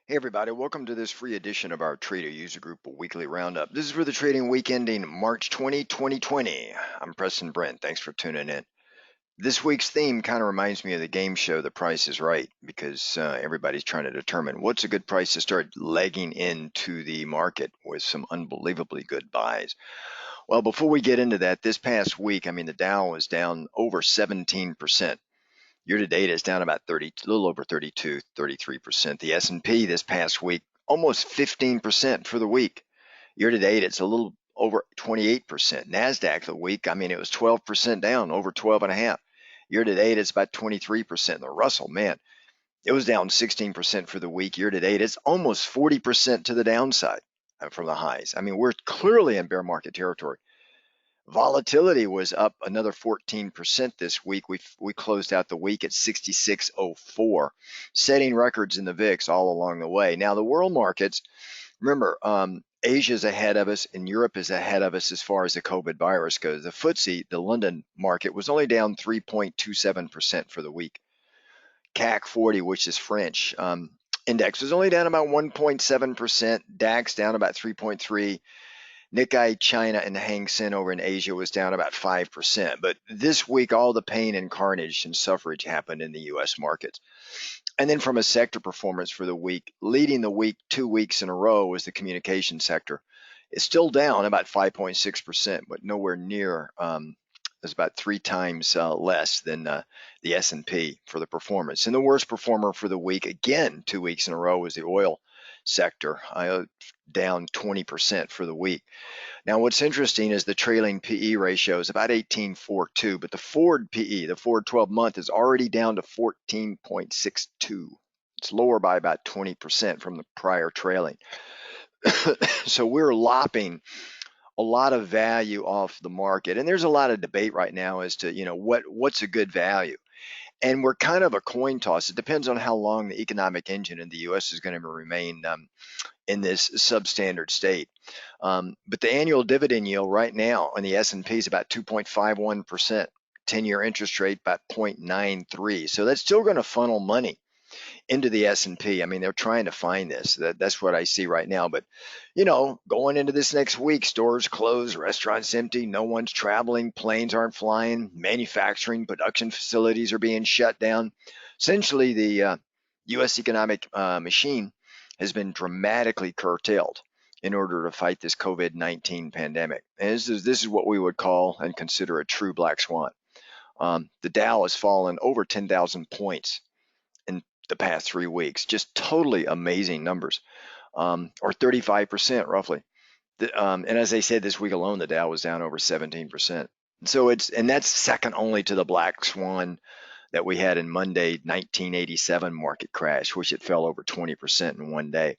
Hey everybody, welcome to this free edition of our Trader User Group Weekly Roundup. This is for the trading week ending March 20, 2020. I'm Preston Brent. Thanks for tuning in. This week's theme kind of reminds me of the game show The Price is Right because everybody's trying to determine what's a good price to start legging into the market with some unbelievably good buys. Well, before we get into that, this past week, the Dow was down over 17%. Year to date is down about 30, a little over 32, 33%. The S&P this past week, almost 15% for the week. Year to date, it's a little over 28%. NASDAQ the week, it was 12% down, over 12 and a half. Year to date, it's about 23%. The Russell, man, it was down 16% for the week. Year to date, it's almost 40% to the downside from the highs. We're clearly in bear market territory. Volatility was up another 14% this week. We closed out the week at 66.04, setting records in the VIX all along the way. Now the world markets, remember, Asia is ahead of us and Europe is ahead of us as far as the COVID virus goes. The FTSE, the London market, was only down 3.27% for the week. CAC 40, which is French, index was only down about 1.7%. DAX down about 3.3%. Nikkei China and the Hang Seng over in Asia was down about 5%. But this week, all the pain and carnage and suffrage happened in the U.S. markets. And then from a sector performance for the week, leading the week 2 weeks in a row was the communication sector. It's still down about 5.6%, but nowhere near. It's about 3 times less than the S&P for the performance. And the worst performer for the week, again, 2 weeks in a row, was the oil sector, down 20% for the week. Now, what's interesting is the trailing PE ratio is about 18.42, but the forward PE, the forward 12-month, is already down to 14.62. It's lower by about 20% from the prior trailing. So we're lopping a lot of value off the market, and there's a lot of debate right now as to what's a good value. And we're kind of a coin toss. It depends on how long the economic engine in the U.S. is going to remain in this substandard state. But the annual dividend yield right now on the S&P is about 2.51%. 10-year interest rate about 0.93. So that's still going to funnel money into the S&P. They're trying to find this. That's what I see right now. But, going into this next week, stores closed, restaurants empty, no one's traveling, planes aren't flying, manufacturing, production facilities are being shut down. Essentially, the U.S. economic machine has been dramatically curtailed in order to fight this COVID-19 pandemic. And this is what we would call and consider a true black swan. The Dow has fallen over 10,000 points in the past 3 weeks. Just totally amazing numbers, or 35% roughly. And as I said, this week alone, the Dow was down over 17%. So that's second only to the black swan that we had in Monday, 1987 market crash, which it fell over 20% in one day.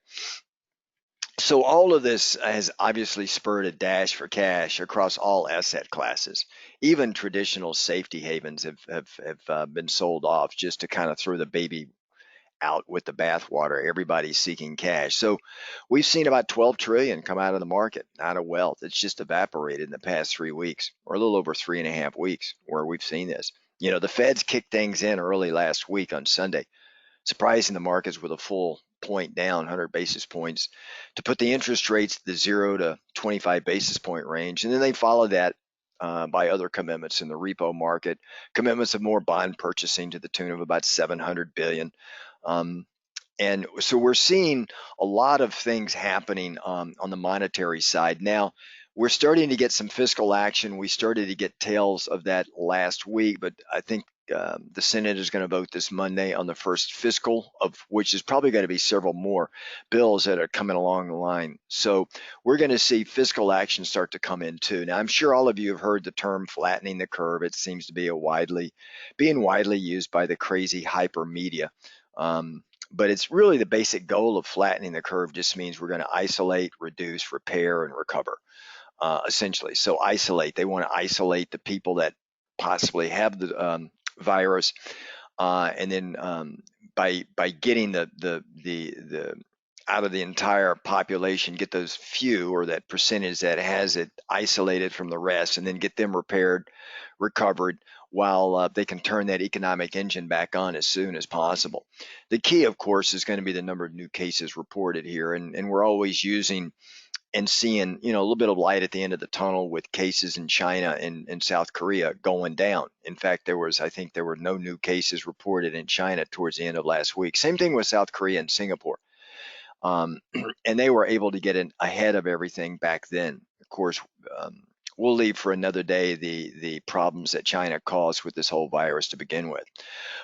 So all of this has obviously spurred a dash for cash across all asset classes. Even traditional safety havens have been sold off just to kind of throw the baby out with the bathwater. Everybody's seeking cash. So we've seen about 12 trillion come out of the market, out of wealth. It's just evaporated in the past 3 weeks, or a little over 3.5 weeks where we've seen this. The Feds kicked things in early last week on Sunday, surprising the markets with a full point down, 100 basis points, to put the interest rates the 0 to 25 basis point range. And then they followed that by other commitments in the repo market, commitments of more bond purchasing to the tune of about 700 billion. And so we're seeing a lot of things happening on the monetary side. Now, we're starting to get some fiscal action. We started to get tails of that last week, but I think the Senate is going to vote this Monday on the first fiscal, of which is probably going to be several more bills that are coming along the line. So we're going to see fiscal action start to come in too. Now, I'm sure all of you have heard the term flattening the curve. It seems to be being widely used by the crazy hyper media. But it's really the basic goal of flattening the curve. Just means we're going to isolate, reduce, repair, and recover, essentially. So isolate. They want to isolate the people that possibly have the virus, and then by getting the out of the entire population, get those few or that percentage that has it isolated from the rest, and then get them repaired, recovered, while they can turn that economic engine back on as soon as possible. The key, of course, is going to be the number of new cases reported here, and we're always using and seeing, a little bit of light at the end of the tunnel with cases in China and South Korea going down. In fact, I think there were no new cases reported in China towards the end of last week. Same thing with South Korea and Singapore. Um, and they were able to get in ahead of everything back then. Of course, we'll leave for another day the problems that China caused with this whole virus to begin with.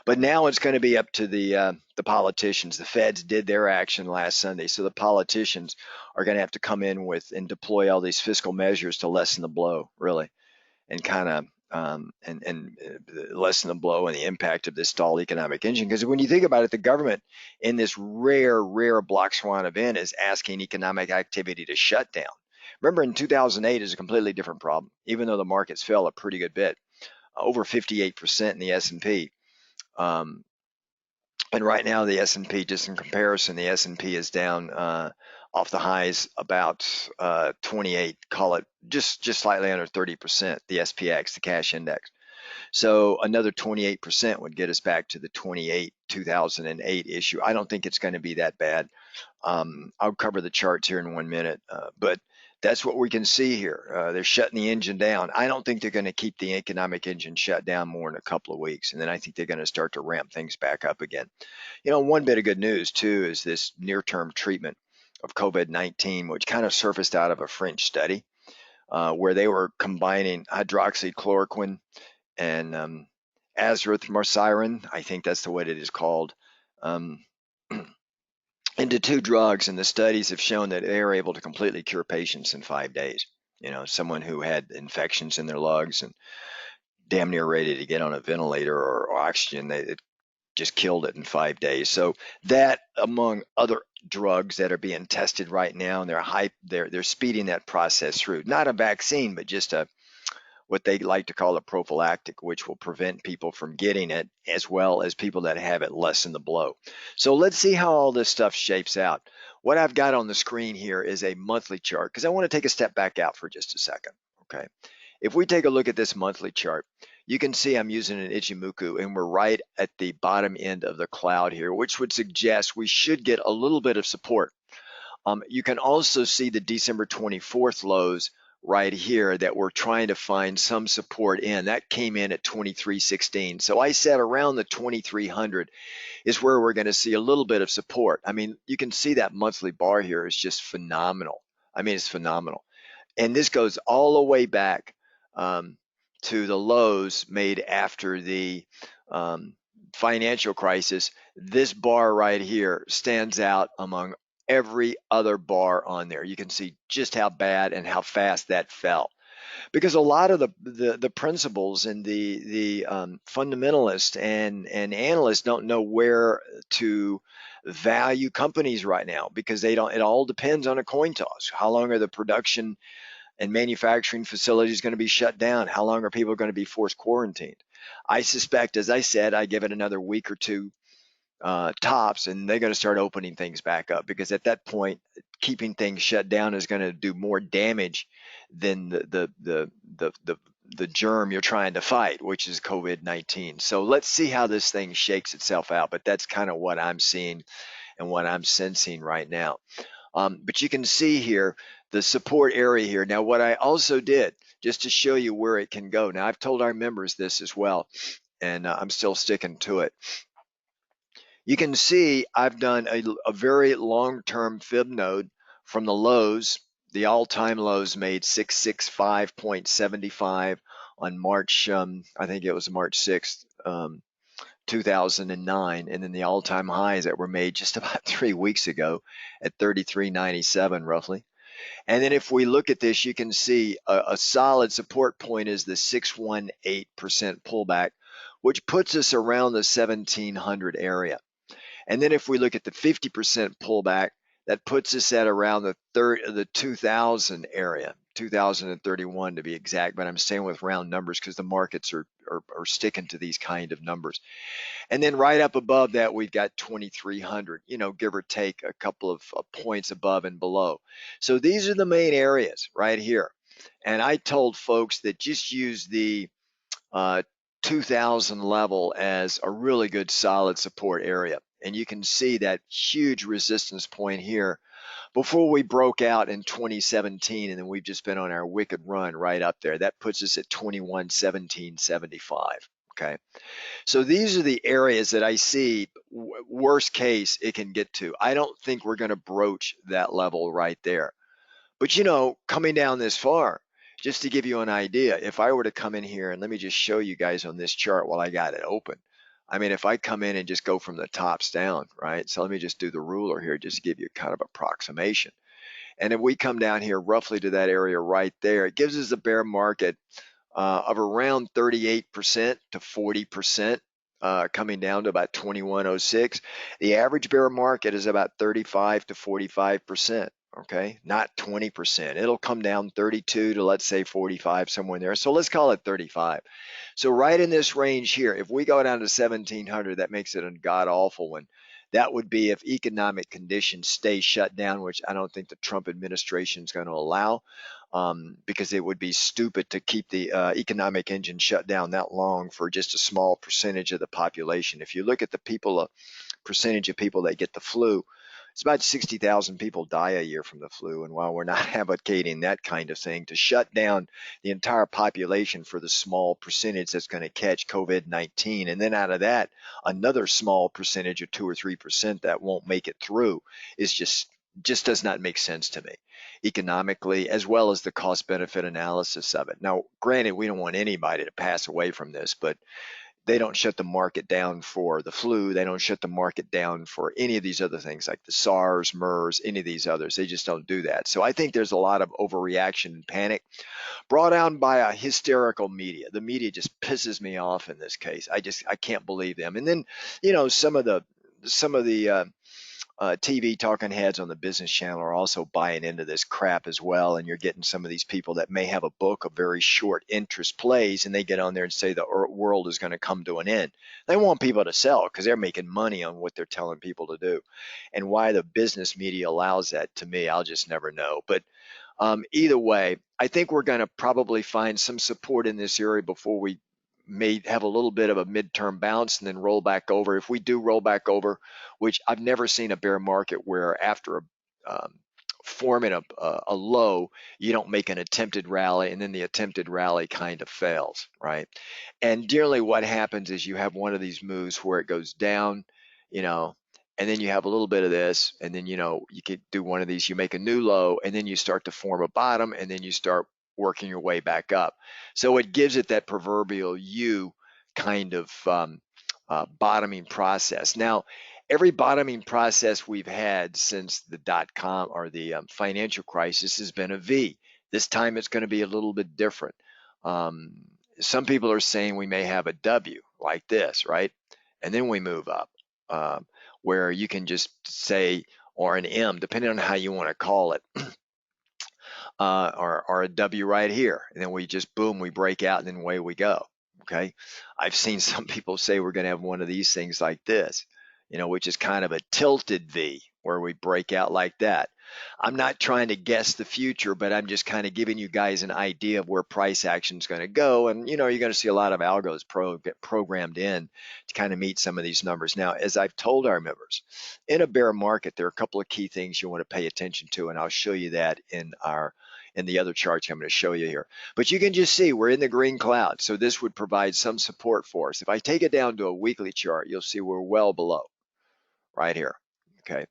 But now it's going to be up to the politicians. The Feds did their action last Sunday, so the politicians are going to have to come in with and deploy all these fiscal measures to lessen the blow, really, and kind of lessen the blow and the impact of this stalled economic engine. Because when you think about it, the government in this rare Black Swan event is asking economic activity to shut down. Remember, in 2008 is a completely different problem. Even though the markets fell a pretty good bit, over 58% in the S&P. And right now, the S&P, just in comparison, the S&P is down off the highs about 28, call it just slightly under 30%, the SPX, the cash index. So another 28% would get us back to the 2008 issue. I don't think it's going to be that bad. I'll cover the charts here in 1 minute, but that's what we can see here. They're shutting the engine down. I don't think they're going to keep the economic engine shut down more than a couple of weeks, and then I think they're going to start to ramp things back up again. One bit of good news too is this near-term treatment of COVID-19, which kind of surfaced out of a French study where they were combining hydroxychloroquine and azithromycin, I think that's the way it is called, into two drugs, and the studies have shown that they are able to completely cure patients in 5 days. Someone who had infections in their lungs and damn near ready to get on a ventilator or oxygen, it just killed it in 5 days. So that, among other drugs that are being tested right now, and they're speeding that process through. Not a vaccine, but just what they like to call a prophylactic, which will prevent people from getting it, as well as people that have it lessen the blow. So let's see how all this stuff shapes out. What I've got on the screen here is a monthly chart, because I want to take a step back out for just a second. Okay. If we take a look at this monthly chart, you can see I'm using an Ichimoku, and we're right at the bottom end of the cloud here, which would suggest we should get a little bit of support. You can also see the December 24th lows right here that we're trying to find some support in. That came in at 2316. So I said around the 2300 is where we're going to see a little bit of support. I mean, you can see that monthly bar here is just phenomenal. I mean, it's phenomenal. And this goes all the way back to the lows made after the financial crisis. This bar right here stands out among every other bar on there. You can see just how bad and how fast that fell, because a lot of the principals and the fundamentalists and analysts don't know where to value companies right now, because they don't. It all depends on a coin toss. How long are the production and manufacturing facilities going to be shut down? How long are people going to be forced quarantined? I suspect, as I said, I give it another week or two tops, and they're going to start opening things back up, because at that point, keeping things shut down is going to do more damage than the germ you're trying to fight, which is COVID-19. So let's see how this thing shakes itself out. But that's kind of what I'm seeing and what I'm sensing right now. But you can see here the support area here. Now, what I also did, just to show you where it can go. Now, I've told our members this as well, and I'm still sticking to it. You can see I've done a very long-term fib node from the lows. The all-time lows made 665.75 on March, I think it was March 6th, 2009, and then the all-time highs that were made just about 3 weeks ago at 33.97 roughly. And then if we look at this, you can see a solid support point is the 618% pullback, which puts us around the 1700 area. And then if we look at the 50% pullback, that puts us at around the 2000 area, 2031 to be exact, but I'm staying with round numbers because the markets are sticking to these kind of numbers. And then right up above that, we've got 2300, give or take a couple of points above and below. So these are the main areas right here. And I told folks that just use the 2000 level as a really good solid support area. And you can see that huge resistance point here before we broke out in 2017, and then we've just been on our wicked run right up there. That puts us at 2117.75. Okay, so these are the areas that I see worst case it can get to. I don't think we're going to broach that level right there. But coming down this far, just to give you an idea, if I were to come in here and let me just show you guys on this chart while I got it open. I mean, if I come in and just go from the tops down, right? So let me just do the ruler here just to give you kind of approximation. And if we come down here roughly to that area right there, it gives us a bear market of around 38% to 40%, coming down to about 2106. The average bear market is about 35 to 45%. Okay, not 20%. It'll come down 32 to, let's say, 45, somewhere in there. So let's call it 35. So right in this range here, if we go down to 1700, that makes it a god awful one. That would be if economic conditions stay shut down, which I don't think the Trump administration is going to allow, because it would be stupid to keep the economic engine shut down that long for just a small percentage of the population. If you look at the percentage of people that get the flu, it's about 60,000 people die a year from the flu. And while we're not advocating that kind of thing, to shut down the entire population for the small percentage that's going to catch COVID-19, and then out of that, another small percentage of 2 or 3% that won't make it through, is just does not make sense to me economically, as well as the cost benefit analysis of it. Now, granted, we don't want anybody to pass away from this, but they don't shut the market down for the flu. They don't shut the market down for any of these other things like the SARS, MERS, any of these others. They just don't do that. So I think there's a lot of overreaction and panic brought on by a hysterical media. The media just pisses me off in this case. I can't believe them. And then, some of the TV talking heads on the business channel are also buying into this crap as well. And you're getting some of these people that may have a book of very short interest plays, and they get on there and say the world is going to come to an end. They want people to sell because they're making money on what they're telling people to do. And why the business media allows that, to me, I'll just never know. But either way, I think we're going to probably find some support in this area before we may have a little bit of a midterm bounce and then roll back over. If we do roll back over, which I've never seen a bear market where after forming a low, you don't make an attempted rally, and then the attempted rally kind of fails, right? And generally what happens is you have one of these moves where it goes down, you know, and then you have a little bit of this, and then, you could do one of these, you make a new low, and then you start to form a bottom, and then you start working your way back up. So it gives it that proverbial U kind of bottoming process. Now, every bottoming process we've had since the dot-com or the financial crisis has been a V. This time it's going to be a little bit different. Some people are saying we may have a W like this, right? And then we move up, where you can just say, or an M, depending on how you want to call it. Or a W right here. And then we just, boom, we break out and then away we go. Okay. I've seen some people say we're going to have one of these things like this, which is kind of a tilted V where we break out like that. I'm not trying to guess the future, but I'm just kind of giving you guys an idea of where price action is going to go. And, you're going to see a lot of algos get programmed in to kind of meet some of these numbers. Now, as I've told our members, in a bear market, there are a couple of key things you want to pay attention to, and I'll show you that in the other charts I'm going to show you here. But you can just see we're in the green cloud, so this would provide some support for us. If I take it down to a weekly chart, you'll see we're well below right here. Okay.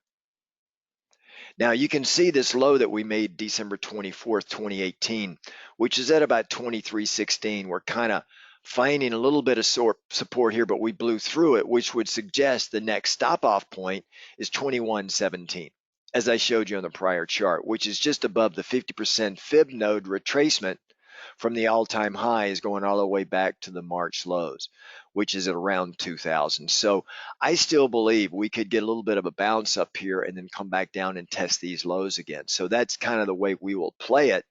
Now you can see this low that we made December 24th, 2018, which is at about 2316. We're kind of finding a little bit of support here, but we blew through it, which would suggest the next stop-off point is 2117, as I showed you on the prior chart, which is just above the 50% fib node retracement from the all-time highs going all the way back to the March lows, which is at around 2000. So I still believe we could get a little bit of a bounce up here and then come back down and test these lows again. So that's kind of the way we will play it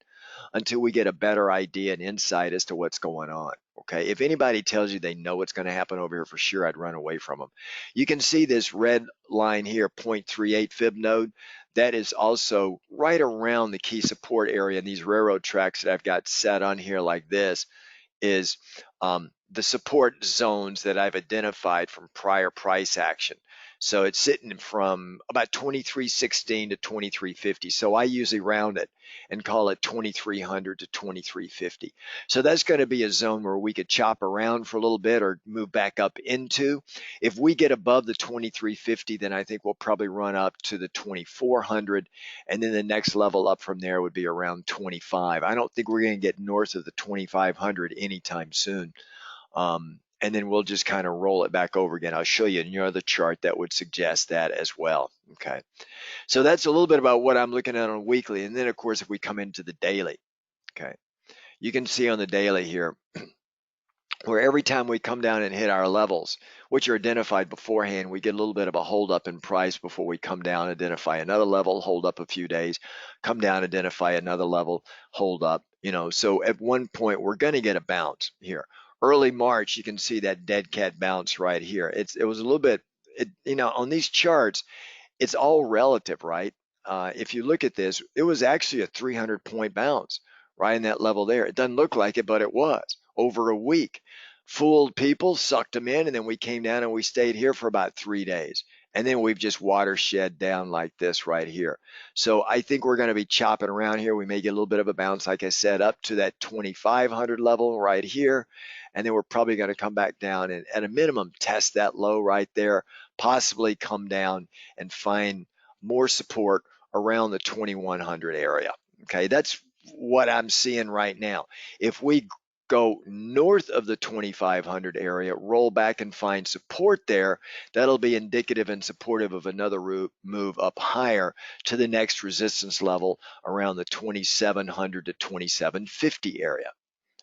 until we get a better idea and insight as to what's going on. Okay, if anybody tells you they know what's going to happen over here for sure, I'd run away from them. You can see this red line here, 0.38 fib node. That is also right around the key support area, and these railroad tracks that I've got set on here like this is the support zones that I've identified from prior price action. So it's sitting from about 2316 to 2350. So I usually round it and call it 2300 to 2350. So that's going to be a zone where we could chop around for a little bit or move back up into. If we get above the 2350, then I think we'll probably run up to the 2400, and then the next level up from there would be around 25. I don't think we're going to get north of the 2500 anytime soon. And then we'll just kind of roll it back over again. I'll show you another chart that would suggest that as well. Okay, so that's a little bit about what I'm looking at on weekly. And then of course, if we come into the daily, okay, you can see on the daily here where every time we come down and hit our levels, which are identified beforehand, we get a little bit of a hold up in price before we come down, identify another level, hold up a few days, come down, identify another level, hold up. So at one point we're going to get a bounce here. Early March, you can see that dead cat bounce right here. It was a little bit, on these charts, it's all relative, right? If you look at this, it was actually a 300-point bounce right in that level there. It doesn't look like it, but it was over a week. Fooled people, sucked them in, and then we came down and we stayed here for about 3 days. And then we've just watershed down like this right here. So I think we're going to be chopping around here. We may get a little bit of a bounce, like I said, up to that 2,500 level right here. And then we're probably going to come back down and at a minimum test that low right there, possibly come down and find more support around the 2,100 area. Okay, that's what I'm seeing right now. If we go north of the 2,500 area, roll back and find support there, that'll be indicative and supportive of another move up higher to the next resistance level around the 2,700 to 2,750 area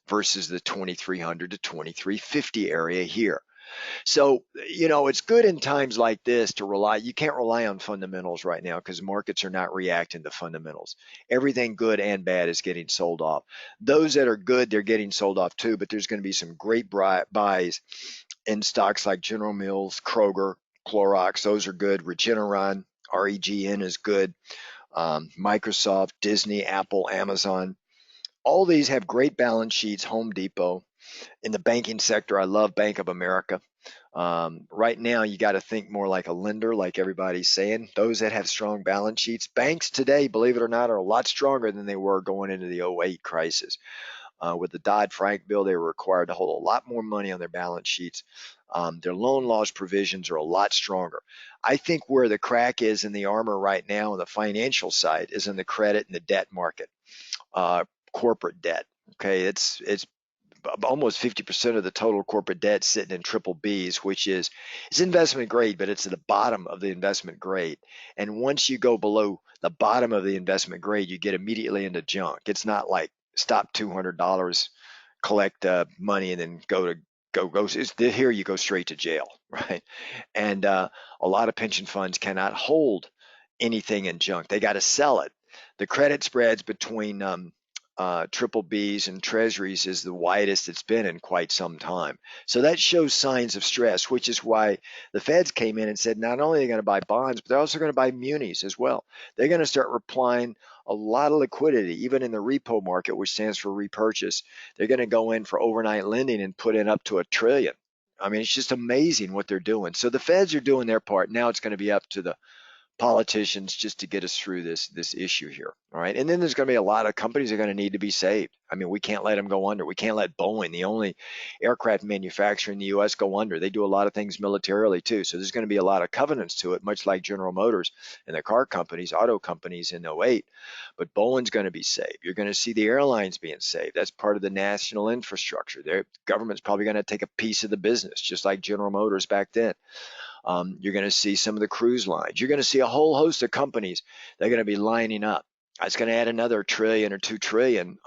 versus the 2,300 to 2,350 area here. So, it's good in times like this to rely. You can't rely on fundamentals right now because markets are not reacting to fundamentals. Everything good and bad is getting sold off. Those that are good, they're getting sold off too, but there's going to be some great buys in stocks like General Mills, Kroger, Clorox. Those are good. Regeneron, REGN is good. Microsoft, Disney, Apple, Amazon. All these have great balance sheets. Home Depot. In the banking sector, I love Bank of America. Right now, you got to think more like a lender, like everybody's saying. Those that have strong balance sheets. Banks today, believe it or not, are a lot stronger than they were going into the '08 crisis. With the Dodd-Frank bill, they were required to hold a lot more money on their balance sheets. Their loan loss provisions are a lot stronger. I think where the crack is in the armor right now on the financial side is in the credit and the debt market, corporate debt. Okay, it's almost 50% of the total corporate debt sitting in triple Bs, which is it's investment grade, but it's at the bottom of the investment grade. And once you go below the bottom of the investment grade, you get immediately into junk. It's not like stop $200, collect money, and then go. Here you go straight to jail, right? And a lot of pension funds cannot hold anything in junk. They got to sell it. The credit spreads between triple Bs and Treasuries is the widest it's been in quite some time. So that shows signs of stress, which is why the Feds came in and said not only are they going to buy bonds, but they're also going to buy munis as well. They're going to start applying a lot of liquidity, even in the repo market, which stands for repurchase. They're going to go in for overnight lending and put in up to $1 trillion. I mean, it's just amazing what they're doing. So the Feds are doing their part. Now it's going to be up to the politicians just to get us through this issue here. All right. And then there's going to be a lot of companies that are going to need to be saved. I mean, we can't let them go under. We can't let Boeing, the only aircraft manufacturer in the US, go under. They do a lot of things militarily too. So there's going to be a lot of covenants to it, much like General Motors and the car companies, auto companies in '08. But Boeing's going to be saved. You're going to see the airlines being saved. That's part of the national infrastructure. Their government's probably going to take a piece of the business, just like General Motors back then. You're going to see some of the cruise lines. You're going to see a whole host of companies that are going to be lining up. It's going to add another $1 trillion or $2 trillion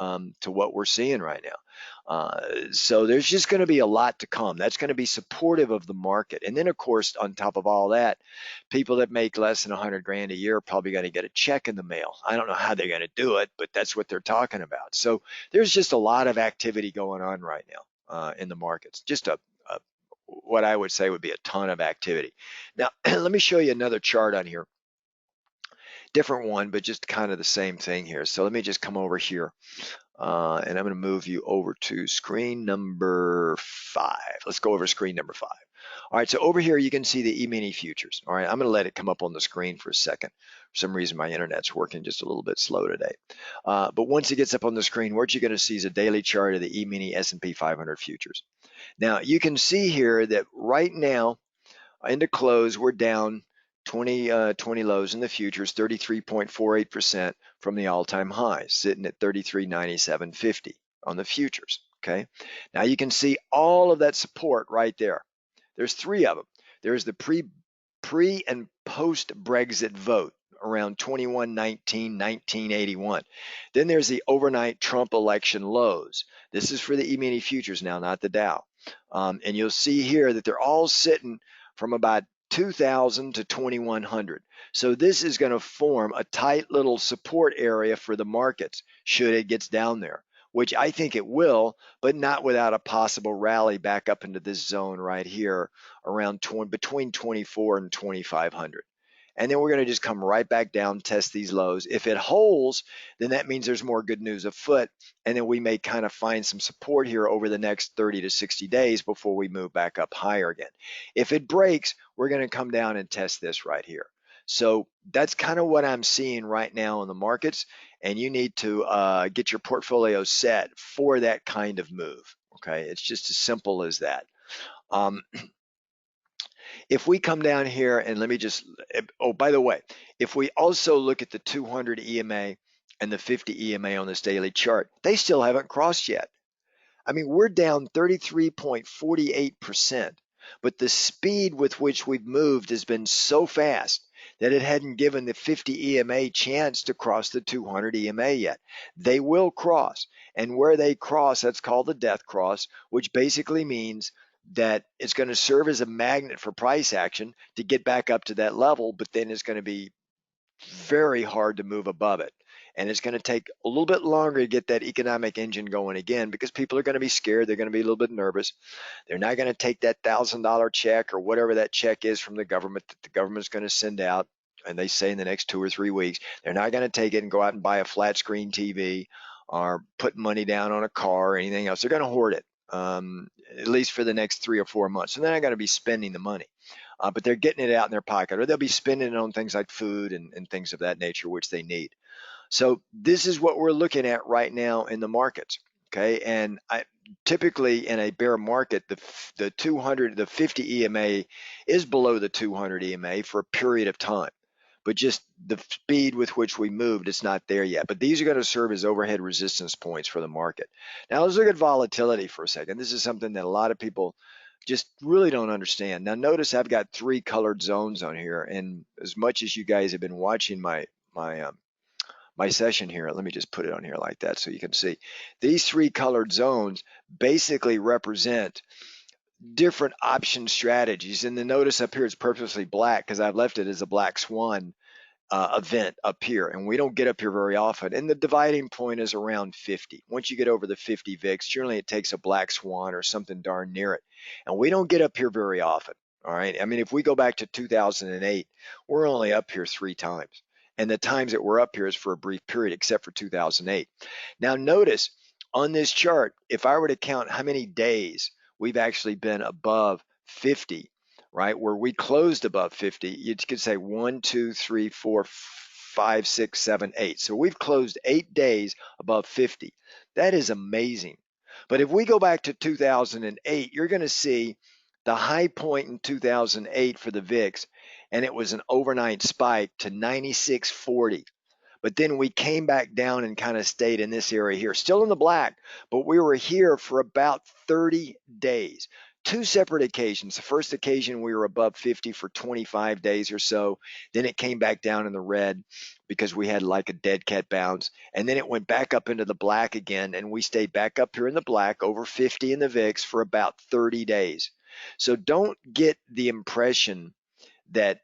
to what we're seeing right now. So there's just going to be a lot to come. That's going to be supportive of the market. And then, of course, on top of all that, people that make less than 100 grand a year are probably going to get a check in the mail. I don't know how they're going to do it, but that's what they're talking about. So there's just a lot of activity going on right now in the markets. Just what I would say would be a ton of activity. Now, let me show you another chart on here. Different one, but just kind of the same thing here. So let me just come over here. And I'm going to move you over to screen number 5. Let's go over screen number 5. All right, so over here you can see the E-mini futures. All right, I'm going to let it come up on the screen for a second. For some reason, my internet's working just a little bit slow today. But once it gets up on the screen, what you're going to see is a daily chart of the E-mini S&P 500 futures. Now, you can see here that right now, into close, we're down 20 lows in the futures, 33.48% from the all-time high, sitting at 33.9750 on the futures. Okay, now you can see all of that support right there. There's 3 of them. There's the pre and post Brexit vote around 21/19, 1981. Then there's the overnight Trump election lows. This is for the E-mini futures now, not the Dow. And you'll see here that they're all sitting from about 2000 to 2100. So this is going to form a tight little support area for the markets should it gets down there, which I think it will, but not without a possible rally back up into this zone right here around between 24 and 2500. And then we're going to just come right back down, test these lows. If it holds, then that means there's more good news afoot. And then we may kind of find some support here over the next 30 to 60 days before we move back up higher again. If it breaks, we're going to come down and test this right here. So that's kind of what I'm seeing right now in the markets. And you need to get your portfolio set for that kind of move. Okay, it's just as simple as that. If we come down here and let me just, oh, by the way, if we also look at the 200 EMA and the 50 EMA on this daily chart, they still haven't crossed yet. I mean, we're down 33.48%, but the speed with which we've moved has been so fast that it hadn't given the 50 EMA chance to cross the 200 EMA yet. They will cross, and where they cross, that's called the death cross, which basically means that it's going to serve as a magnet for price action to get back up to that level, but then it's going to be very hard to move above it. And it's going to take a little bit longer to get that economic engine going again because people are going to be scared. They're going to be a little bit nervous. They're not going to take that $1,000 check or whatever that check is from the government that the government's going to send out. And they say in the next 2 or 3 weeks, they're not going to take it and go out and buy a flat screen TV or put money down on a car or anything else. They're going to hoard it, at least for the next 3 or 4 months. And they're not going to be spending the money. But they're getting it out in their pocket, or they'll be spending it on things like food and things of that nature, which they need. So this is what we're looking at right now in the markets. Okay, and typically in a bear market, the 50 EMA is below the 200 EMA for a period of time, but just the speed with which we moved, it's not there yet. But these are going to serve as overhead resistance points for the market. Now let's look at volatility for a second. This is something that a lot of people just really don't understand. Now notice I've got 3 colored zones on here, and as much as you guys have been watching my session here, let me just put it on here like that so you can see. These 3 colored zones basically represent different option strategies. And the notice up here is purposely black because I've left it as a black swan event up here, and we don't get up here very often. And the dividing point is around 50. Once you get over the 50 VIX, generally it takes a black swan or something darn near it. And we don't get up here very often. All right. I mean, if we go back to 2008, we're only up here 3 times. And the times that we're up here is for a brief period, except for 2008. Now notice on this chart, if I were to count how many days we've actually been above 50, right, where we closed above 50, you could say 1, 2, 3, 4, 5, 6, 7, 8. So we've closed 8 days above 50. That is amazing. But if we go back to 2008, you're going to see the high point in 2008 for the VIX, and it was an overnight spike to 96.40. But then we came back down and kind of stayed in this area here, still in the black, but we were here for about 30 days. 2 separate occasions. The first occasion we were above 50 for 25 days or so. Then it came back down in the red because we had like a dead cat bounce. And then it went back up into the black again, and we stayed back up here in the black over 50 in the VIX for about 30 days. So don't get the impression that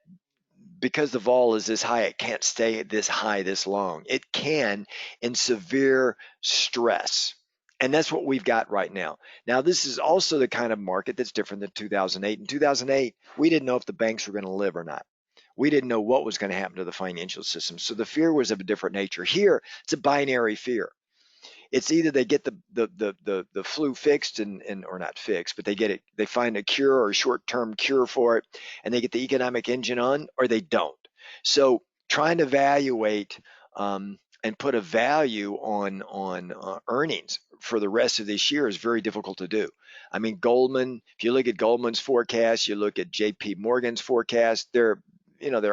because the vol is this high, it can't stay this high this long. It can in severe stress. And that's what we've got right now. Now, this is also the kind of market that's different than 2008. In 2008, we didn't know if the banks were going to live or not. We didn't know what was going to happen to the financial system. So the fear was of a different nature. Here, it's a binary fear. It's either they get the flu fixed and or not fixed, but they get it, they find a cure or a short-term cure for it, and they get the economic engine on, or they don't. So trying to evaluate and put a value on earnings for the rest of this year is very difficult to do. I mean, Goldman, if you look at Goldman's forecast, you look at JP Morgan's forecast, they're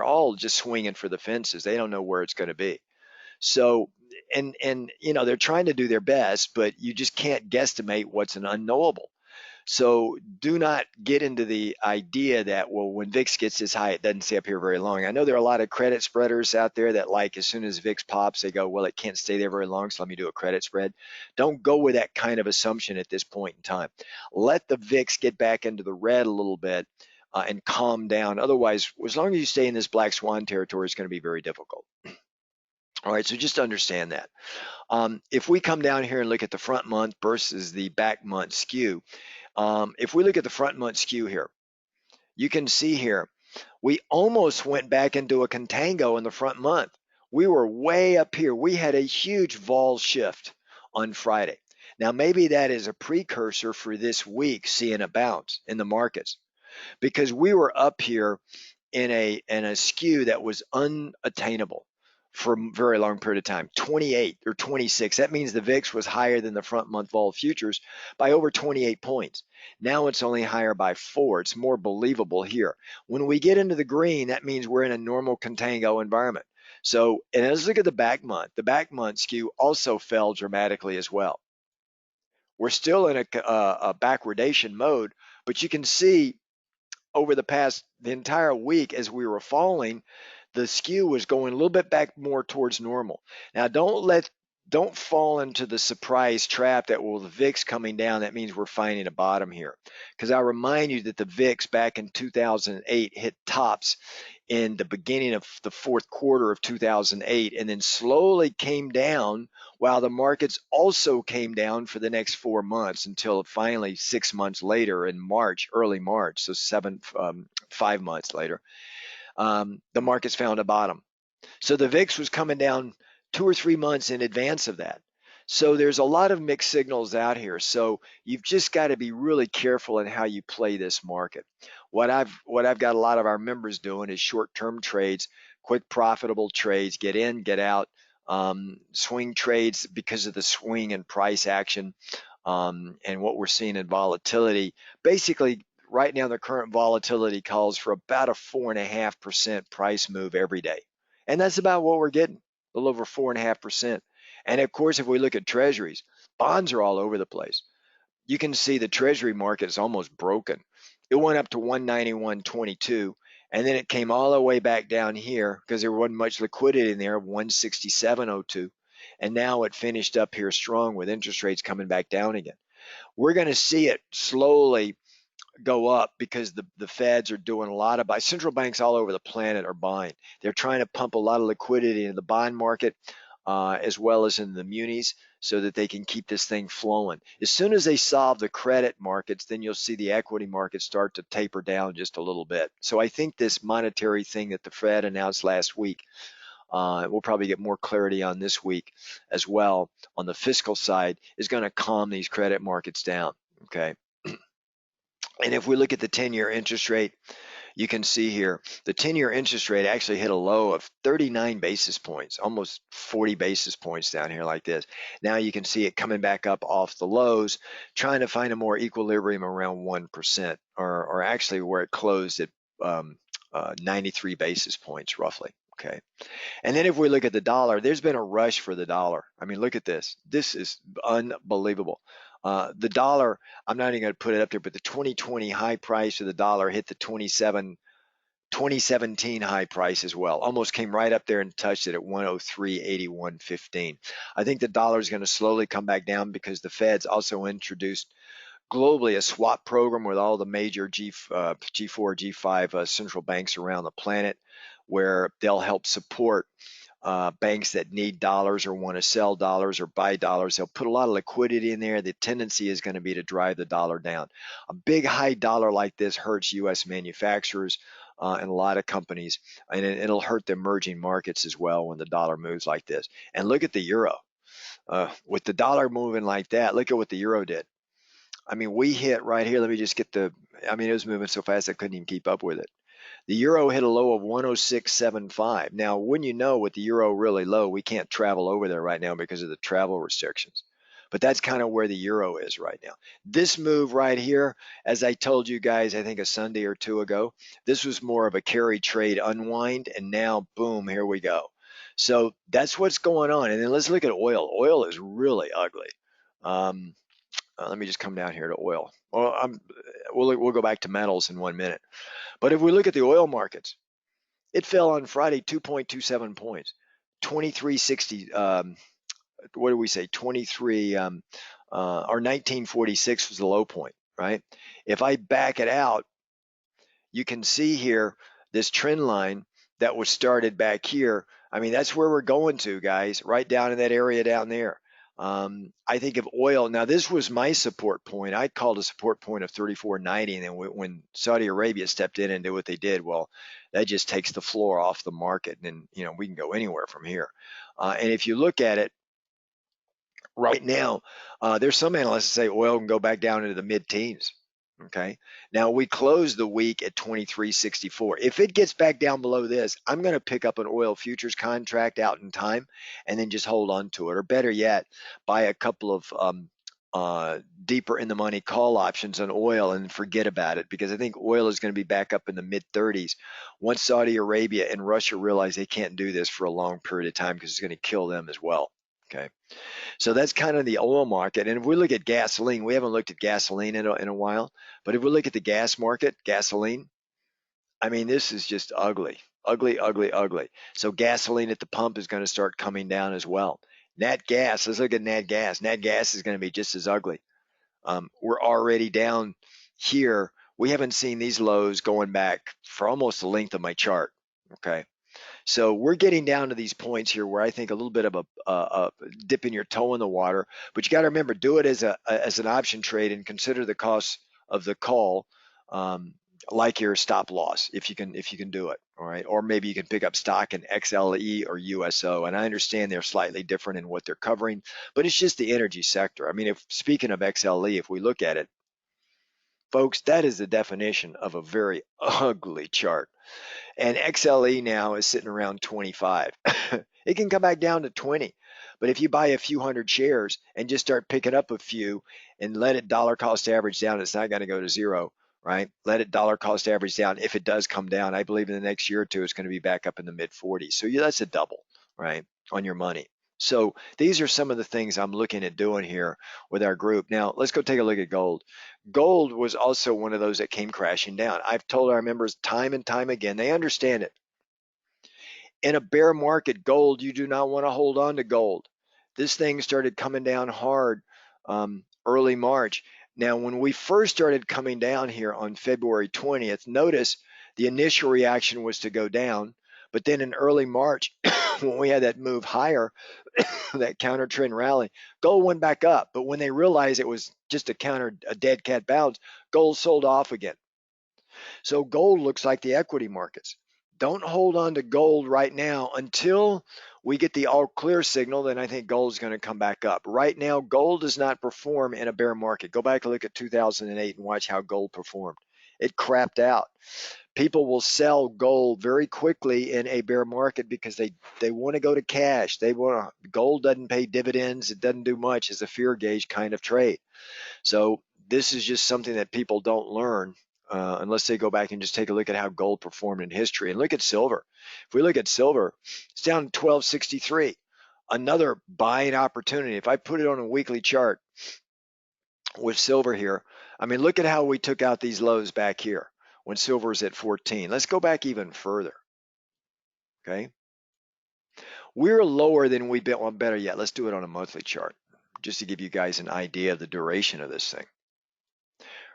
all just swinging for the fences. They don't know where it's going to be. So, and they're trying to do their best, but you just can't guesstimate what's an unknowable. So do not get into the idea that, well, when VIX gets this high, it doesn't stay up here very long. I know there are a lot of credit spreaders out there that, like, as soon as VIX pops, they go, well, it can't stay there very long, so let me do a credit spread. Don't go with that kind of assumption at this point in time. Let the VIX get back into the red a little bit and calm down. Otherwise, as long as you stay in this black swan territory, it's going to be very difficult. All right, so just understand that. If we come down here and look at the front month versus the back month skew, if we look at the front month skew here, you can see here, we almost went back into a contango in the front month. We were way up here. We had a huge vol shift on Friday. Now, maybe that is a precursor for this week seeing a bounce in the markets, because we were up here in a skew that was unattainable for a very long period of time. 28 or 26. That means the VIX was higher than the front month vol futures by over 28 points. Now it's only higher by 4. It's more believable here. When we get into the green, that means we're in a normal contango environment. So, and let's look at the back month. The back month skew also fell dramatically as well. We're still in a backwardation mode, but you can see over the entire week as we were falling, the skew was going a little bit back more towards normal. Now don't fall into the surprise trap that, well, the VIX coming down, that means we're finding a bottom here. Because I remind you that the VIX back in 2008 hit tops in the beginning of the fourth quarter of 2008 and then slowly came down, while the markets also came down for the next 4 months until finally 6 months later in March, early March, so 5 months later, the markets found a bottom. So the VIX was coming down 2 or 3 months in advance of that. So there's a lot of mixed signals out here. So you've just got to be really careful in how you play this market. What I've got a lot of our members doing is short-term trades, quick profitable trades, get in, get out, swing trades because of the swing in price action, and what we're seeing in volatility. Basically, right now the current volatility calls for about a 4.5% price move every day. And that's about what we're getting, a little over 4.5%. And of course, if we look at treasuries, bonds are all over the place. You can see the treasury market is almost broken. It went up to 191.22, and then it came all the way back down here because there wasn't much liquidity in there, 167.02. And now it finished up here strong with interest rates coming back down again. We're going to see it slowly go up because the Feds are doing a lot of buy. Central banks all over the planet are buying. They're trying to pump a lot of liquidity into the bond market as well as in the munis so that they can keep this thing flowing. As soon as they solve the credit markets, then you'll see the equity markets start to taper down just a little bit. So I think this monetary thing that the Fed announced last week, we'll probably get more clarity on this week as well on the fiscal side, is going to calm these credit markets down. Okay. And if we look at the 10-year interest rate, you can see here the 10-year interest rate actually hit a low of 39 basis points, almost 40 basis points down here like this. Now you can see it coming back up off the lows, trying to find a more equilibrium around 1%, or actually where it closed at 93 basis points roughly. Okay. And then if we look at the dollar, there's been a rush for the dollar. I mean, look at this. This is unbelievable. The dollar, I'm not even going to put it up there, but the 2020 high price of the dollar hit the 2017 high price as well. Almost came right up there and touched it at 103.8115. I think the dollar is going to slowly come back down because the Fed's also introduced globally a swap program with all the major G4, G5 central banks around the planet, where they'll help support banks that need dollars or want to sell dollars or buy dollars. They'll put a lot of liquidity in there. The tendency is going to be to drive the dollar down. A big high dollar like this hurts U.S. manufacturers and a lot of companies, and it'll hurt the emerging markets as well when the dollar moves like this. And look at the euro. With the dollar moving like that, look at what the euro did. I mean, we hit right here. Let me just get I mean, it was moving so fast I couldn't even keep up with it. The euro hit a low of 106.75. Now, when you know with the euro really low, we can't travel over there right now because of the travel restrictions. But that's kind of where the euro is right now. This move right here, as I told you guys, I think a Sunday or two ago, this was more of a carry trade unwind, and now, boom, here we go. So that's what's going on. And then let's look at oil. Oil is really ugly. Um, Let me just come down here to oil. Well, we'll go back to metals in 1 minute. But if we look at the oil markets, it fell on Friday 2.27 points, 2360. What do we say? 23 or 1946 was the low point, right? If I back it out, you can see here this trend line that was started back here. I mean, that's where we're going to, guys, right down in that area down there. I think of oil. Now, this was my support point. I called a support point of 34.90, and then when Saudi Arabia stepped in and did what they did, well, that just takes the floor off the market, and we can go anywhere from here. And if you look at it right now, there's some analysts that say oil can go back down into the mid-teens. Okay. Now we closed the week at 23.64. If it gets back down below this, I'm going to pick up an oil futures contract out in time and then just hold on to it. Or better yet, buy a couple of deeper in the money call options on oil and forget about it, because I think oil is going to be back up in the mid 30s once Saudi Arabia and Russia realize they can't do this for a long period of time, because it's going to kill them as well. Okay. So that's kind of the oil market. And if we look at gasoline, we haven't looked at gasoline in a while, but if we look at the gas market, gasoline, I mean, this is just ugly, ugly, ugly, ugly. So gasoline at the pump is going to start coming down as well. Nat gas, let's look at nat gas. Nat gas is going to be just as ugly. We're already down here. We haven't seen these lows going back for almost the length of my chart. Okay. So we're getting down to these points here where I think a little bit of a dipping your toe in the water, but you got to remember, do it as an option trade and consider the cost of the call, like your stop loss, if you can do it. All right, or maybe you can pick up stock in XLE or USO. And I understand they're slightly different in what they're covering, but it's just the energy sector. I mean, if speaking of XLE, if we look at it, folks, that is the definition of a very ugly chart. And XLE now is sitting around 25. It can come back down to 20. But if you buy a few hundred shares and just start picking up a few and let it dollar cost average down, it's not going to go to zero, right? Let it dollar cost average down. If it does come down, I believe in the next year or two, it's going to be back up in the mid 40s. So yeah, that's a double, right, on your money. So these are some of the things I'm looking at doing here with our group. Now, let's go take a look at gold. Gold was also one of those that came crashing down. I've told our members time and time again, they understand it. In a bear market, gold, you do not want to hold on to gold. This thing started coming down hard early March. Now, when we first started coming down here on February 20th, notice the initial reaction was to go down. But then in early March, when we had that move higher, that counter trend rally, gold went back up. But when they realized it was just a dead cat bounce, gold sold off again. So gold looks like the equity markets. Don't hold on to gold right now until we get the all clear signal. Then I think gold is going to come back up. Right now, gold does not perform in a bear market. Go back and look at 2008 and watch how gold performed. It crapped out. People will sell gold very quickly in a bear market because they want to go to cash. Gold doesn't pay dividends. It doesn't do much. It's a fear gauge kind of trade. So this is just something that people don't learn unless they go back and just take a look at how gold performed in history. And look at silver. If we look at silver, it's down 1263. Another buying opportunity. If I put it on a weekly chart with silver here, I mean, look at how we took out these lows back here when silver is at 14. Let's go back even further. Okay. We're lower than we've been. Well, better yet, let's do it on a monthly chart just to give you guys an idea of the duration of this thing.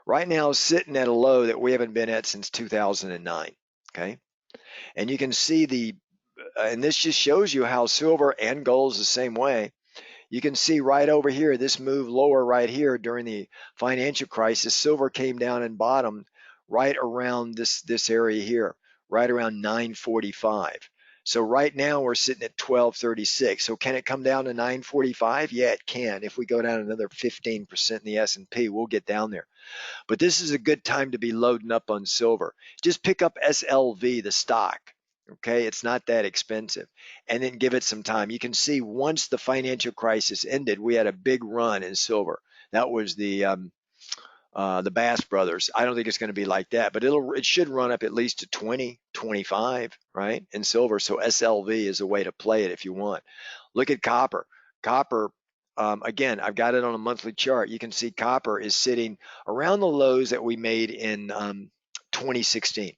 Right now, sitting at a low that we haven't been at since 2009. Okay. And you can see and this just shows you how silver and gold is the same way. You can see right over here, this move lower right here during the financial crisis, silver came down and bottomed right around this area here, right around 945. So right now we're sitting at 1236. So can it come down to 945? Yeah, it can. If we go down another 15% in the S&P, we'll get down there. But this is a good time to be loading up on silver. Just pick up SLV, the stock. Okay, it's not that expensive. And then give it some time. You can see once the financial crisis ended, we had a big run in silver. That was the Bass brothers. I don't think it's going to be like that, but it should run up at least to 20, 25, right? In silver. So SLV is a way to play it if you want. Look at copper. Copper, again, I've got it on a monthly chart. You can see copper is sitting around the lows that we made in 2016.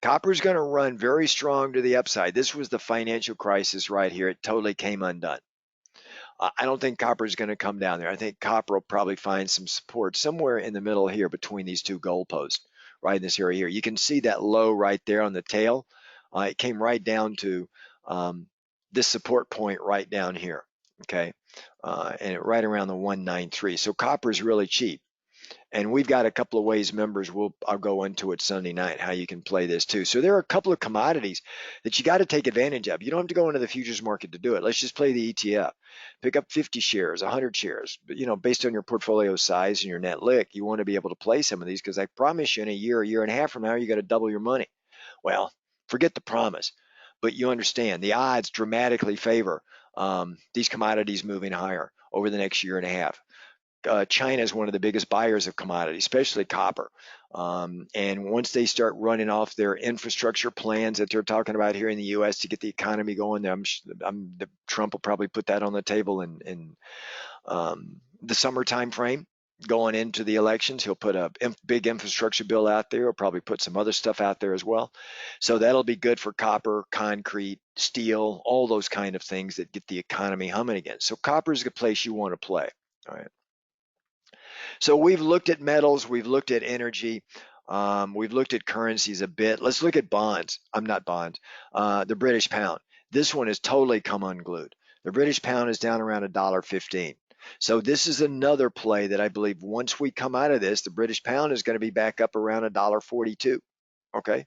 Copper is going to run very strong to the upside. This was the financial crisis right here. It totally came undone. I don't think copper is going to come down there. I think copper will probably find some support somewhere in the middle here between these two goalposts, right in this area here. You can see that low right there on the tail. It came right down to this support point right down here, okay, and right around the 193. So copper is really cheap. And we've got a couple of ways members, I'll go into it Sunday night, how you can play this too. So there are a couple of commodities that you got to take advantage of. You don't have to go into the futures market to do it. Let's just play the ETF. Pick up 50 shares, 100 shares. But, based on your portfolio size and your net lick, you want to be able to play some of these because I promise you in a year and a half from now, you got to double your money. Well, forget the promise, but you understand the odds dramatically favor these commodities moving higher over the next year and a half. China is one of the biggest buyers of commodities, especially copper. And once they start running off their infrastructure plans that they're talking about here in the U.S. to get the economy going, Trump will probably put that on the table in the summer time frame. Going into the elections, he'll put a big infrastructure bill out there. He'll probably put some other stuff out there as well. So that'll be good for copper, concrete, steel, all those kind of things that get the economy humming again. So copper is a place you want to play. All right. So we've looked at metals, we've looked at energy, we've looked at currencies a bit. Let's look at bonds. I'm not bonds. The British pound. This one has totally come unglued. The British pound is down around $1.15. So this is another play that I believe once we come out of this, the British pound is going to be back up around $1.42. Okay,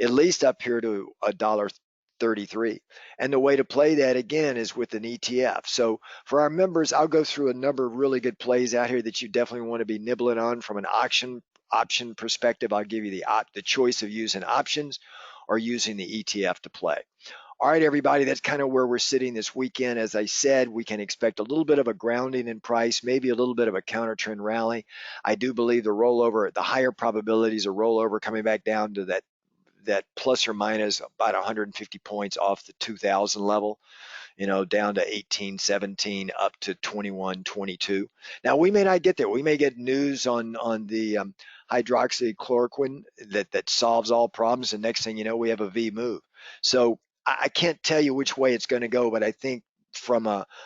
at least up here to $1.33. And the way to play that again is with an ETF. So for our members, I'll go through a number of really good plays out here that you definitely want to be nibbling on from an option perspective. I'll give you the choice of using options or using the ETF to play. All right, everybody, that's kind of where we're sitting this weekend. As I said, we can expect a little bit of a grounding in price, maybe a little bit of a counter trend rally. I do believe the higher probabilities of rollover coming back down to that plus or minus about 150 points off the 2000 level, down to 18, 17, up to 21, 22. Now, we may not get there. We may get news on the hydroxychloroquine that solves all problems. And next thing you know, we have a V move. So I can't tell you which way it's going to go, but I think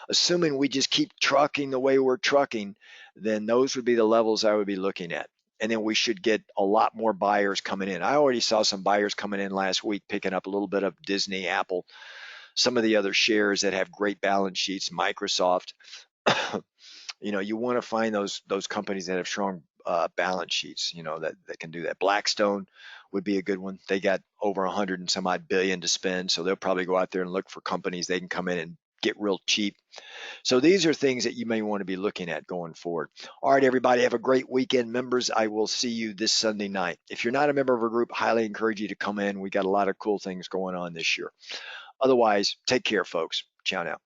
assuming we just keep trucking the way we're trucking, then those would be the levels I would be looking at. And then we should get a lot more buyers coming in. I already saw some buyers coming in last week, picking up a little bit of Disney, Apple, some of the other shares that have great balance sheets, Microsoft. You want to find those companies that have strong balance sheets, that can do that. Blackstone would be a good one. They got over 100 and some odd billion to spend, so they'll probably go out there and look for companies they can come in and get real cheap. So these are things that you may want to be looking at going forward. All right, everybody, have a great weekend. Members, I will see you this Sunday night. If you're not a member of our group, highly encourage you to come in. We got a lot of cool things going on this year. Otherwise, take care, folks. Ciao now.